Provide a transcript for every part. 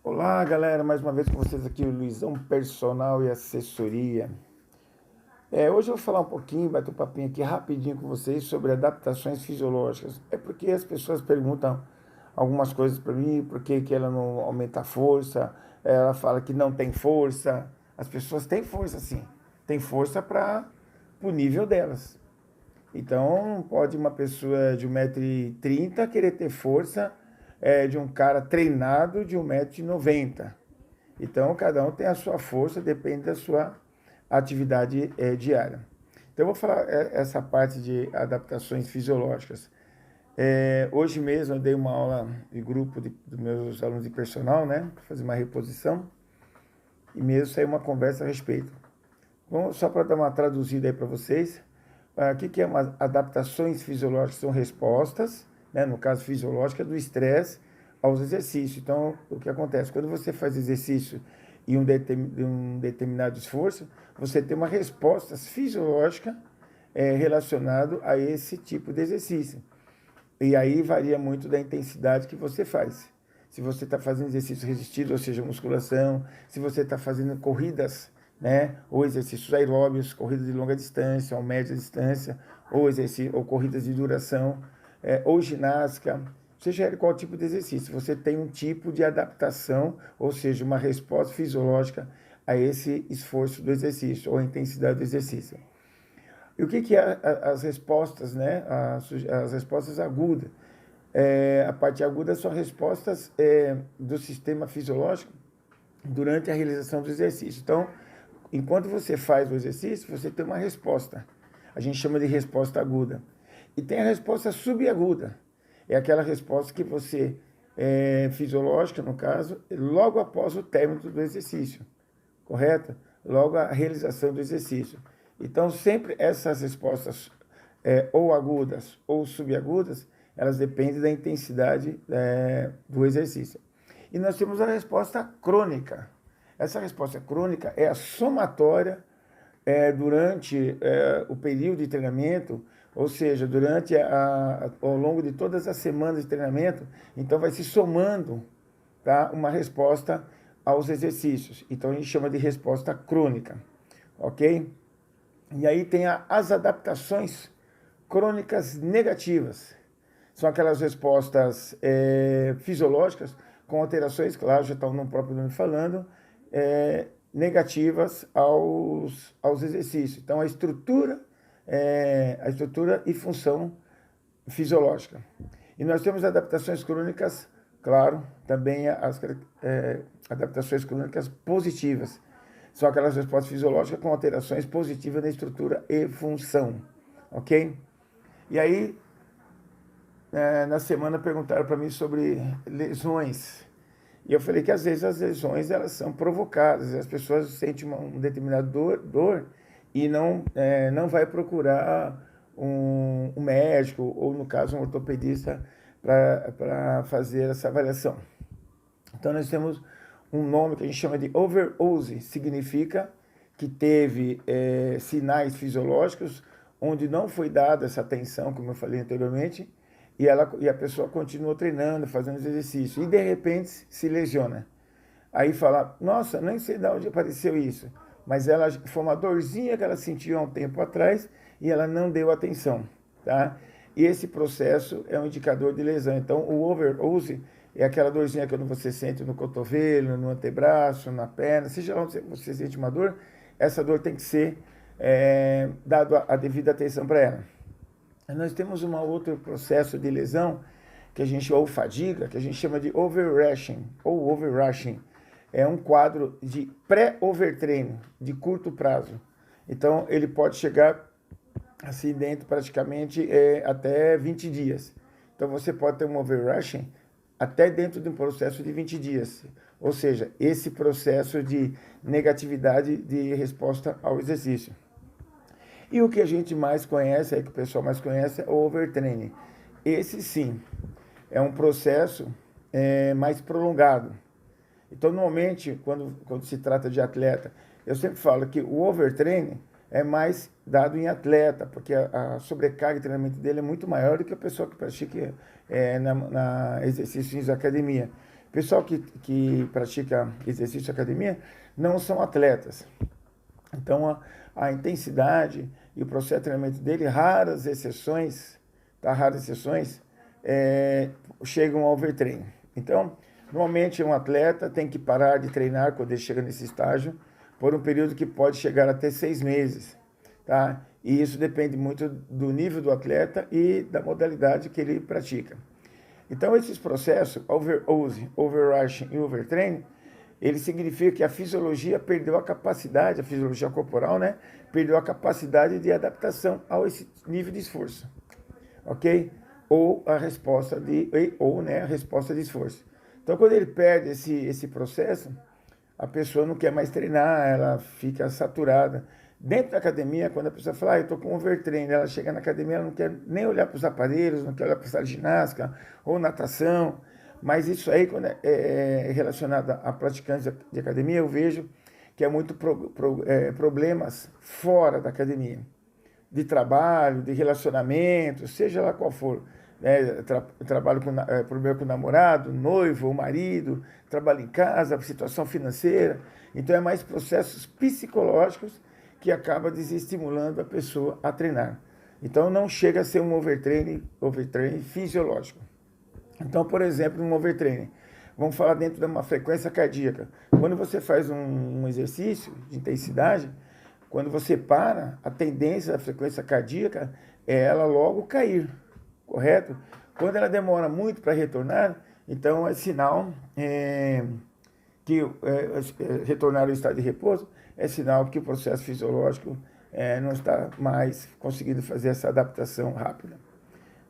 Olá, galera, mais uma vez com vocês aqui, o Luizão Personal e Assessoria. Hoje eu vou falar um pouquinho, bater um papinho aqui rapidinho com vocês sobre adaptações fisiológicas. É porque as pessoas perguntam algumas coisas para mim, por que que ela não aumenta a força, ela fala que não tem força. As pessoas têm força sim, tem força para o nível delas. Então, não pode uma pessoa de 1,30 m querer ter força de um cara treinado de 1,90 m. Então, cada um tem a sua força, depende da sua atividade diária. Então, eu vou falar essa parte de adaptações fisiológicas. Hoje mesmo eu dei uma aula de grupo dos meus alunos de personal, né? Para fazer uma reposição. E mesmo saiu uma conversa a respeito. Bom, só para dar uma traduzida aí para vocês. O que é uma adaptações fisiológicas? São respostas, né, no caso fisiológica, do estresse aos exercícios. Então, o que acontece? Quando você faz exercício e um determinado esforço, você tem uma resposta fisiológica relacionada a esse tipo de exercício. E aí varia muito da intensidade que você faz. Se você está fazendo exercício resistido, ou seja, musculação, se você está fazendo corridas, né, ou exercícios aeróbios, corridas de longa distância ou média distância, ou corridas de duração, ou ginástica, seja qual tipo de exercício, você tem um tipo de adaptação, ou seja, uma resposta fisiológica a esse esforço do exercício, ou a intensidade do exercício. E o que é as respostas, né? As respostas agudas. A parte aguda são respostas do sistema fisiológico durante a realização do exercício. Então, enquanto você faz o exercício, você tem uma resposta. A gente chama de resposta aguda. E tem a resposta subaguda. É aquela resposta que você, fisiológica no caso, logo após o término do exercício, correto? Logo a realização do exercício. Então, sempre essas respostas, ou agudas ou subagudas, elas dependem da intensidade do exercício. E nós temos a resposta crônica. Essa resposta crônica é a somatória durante o período de treinamento, ou seja, ao longo de todas as semanas de treinamento, então vai se somando, tá, uma resposta aos exercícios. Então a gente chama de resposta crônica, ok? E aí tem as adaptações crônicas negativas. São aquelas respostas fisiológicas com alterações, claro, já estão no próprio nome falando, negativas aos exercícios. Então, a estrutura e função fisiológica. E nós temos adaptações crônicas, claro, também as adaptações crônicas positivas. São aquelas respostas fisiológicas com alterações positivas na estrutura e função, ok? E aí, na semana perguntaram para mim sobre lesões. E eu falei que às vezes as lesões elas são provocadas, as pessoas sentem um determinado dor e não vai procurar um médico ou, no caso, um ortopedista para fazer essa avaliação. Então, nós temos um nome que a gente chama de overuse, significa que teve sinais fisiológicos onde não foi dada essa atenção, como eu falei anteriormente, e a pessoa continua treinando, fazendo exercício, e de repente se lesiona. Aí fala, nossa, nem sei de onde apareceu isso, mas ela foi uma dorzinha que ela sentiu há um tempo atrás e ela não deu atenção, tá? E esse processo é um indicador de lesão. Então, o overuse é aquela dorzinha que você sente no cotovelo, no antebraço, na perna, seja onde você sente uma dor, essa dor tem que ser dado a devida atenção para ela. Nós temos um outro processo de lesão que a gente, ou fadiga, que a gente chama de overrushing, ou overrushing. É um quadro de pré-overtreino, de curto prazo. Então, ele pode chegar assim dentro praticamente até 20 dias. Então, você pode ter um overrushing até dentro de um processo de 20 dias. Ou seja, esse processo de negatividade de resposta ao exercício. E o que a gente mais conhece, que o pessoal mais conhece, é o overtraining. Esse sim, é um processo mais prolongado. Então, normalmente, quando se trata de atleta, eu sempre falo que o overtraining é mais dado em atleta, porque a sobrecarga de treinamento dele é muito maior do que a pessoa que pratica na exercícios de academia. Pessoal que pratica exercício de academia não são atletas. Então, a intensidade e o processo de treinamento dele, raras exceções, tá? Raras exceções, chegam ao overtraining. Então, normalmente um atleta tem que parar de treinar quando ele chega nesse estágio por um período que pode chegar até 6 meses, tá? E isso depende muito do nível do atleta e da modalidade que ele pratica. Então, esses processos, overuse, overrushing e overtraining, ele significa que a fisiologia perdeu a capacidade, a fisiologia corporal, né? Perdeu a capacidade de adaptação a esse nível de esforço, ok? Ou a resposta a resposta de esforço. Então, quando ele perde esse processo, a pessoa não quer mais treinar, ela fica saturada. Dentro da academia, quando a pessoa fala, eu estou com overtraining, ela chega na academia, ela não quer nem olhar para os aparelhos, não quer olhar para a sala de ginástica ou natação, mas isso aí, quando é relacionado a praticantes de academia, eu vejo que é muito problemas fora da academia, de trabalho, de relacionamento, seja lá qual for. Trabalho problema com o namorado, noivo, o marido, trabalho em casa, situação financeira. Então, é mais processos psicológicos que acaba desestimulando a pessoa a treinar. Então, não chega a ser um overtraining fisiológico. Então, por exemplo, um overtraining, vamos falar dentro de uma frequência cardíaca. Quando você faz um exercício de intensidade, quando você para, a tendência da frequência cardíaca é ela logo cair, correto? Quando ela demora muito para retornar, então é sinal que retornar ao estado de repouso é sinal que o processo fisiológico não está mais conseguindo fazer essa adaptação rápida.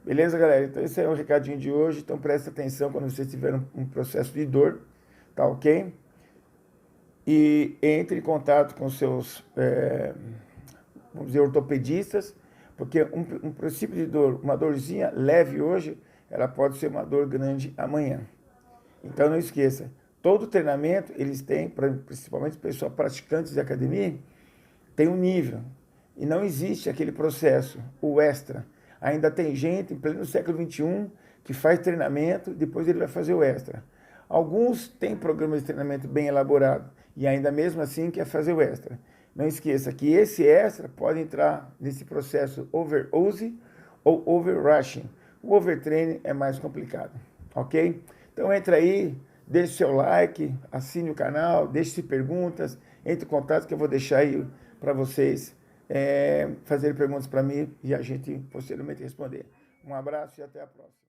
Beleza, galera? Então esse é o recadinho de hoje. Então presta atenção quando vocês tiverem um processo de dor, tá ok? E entre em contato com seus, vamos dizer, ortopedistas, porque um princípio de dor, uma dorzinha leve hoje, ela pode ser uma dor grande amanhã. Então não esqueça, todo treinamento, eles têm, principalmente pessoal praticantes de academia, tem um nível. E não existe aquele processo, o extra. Ainda tem gente, em pleno século XXI, que faz treinamento, depois ele vai fazer o extra. Alguns têm programas de treinamento bem elaborados, e ainda mesmo assim quer fazer o extra. Não esqueça que esse extra pode entrar nesse processo overuse ou overrushing. O overtraining é mais complicado, ok? Então entra aí, deixe seu like, assine o canal, deixe perguntas, entre em contato que eu vou deixar aí para vocês fazerem perguntas para mim e a gente posteriormente responder. Um abraço e até a próxima.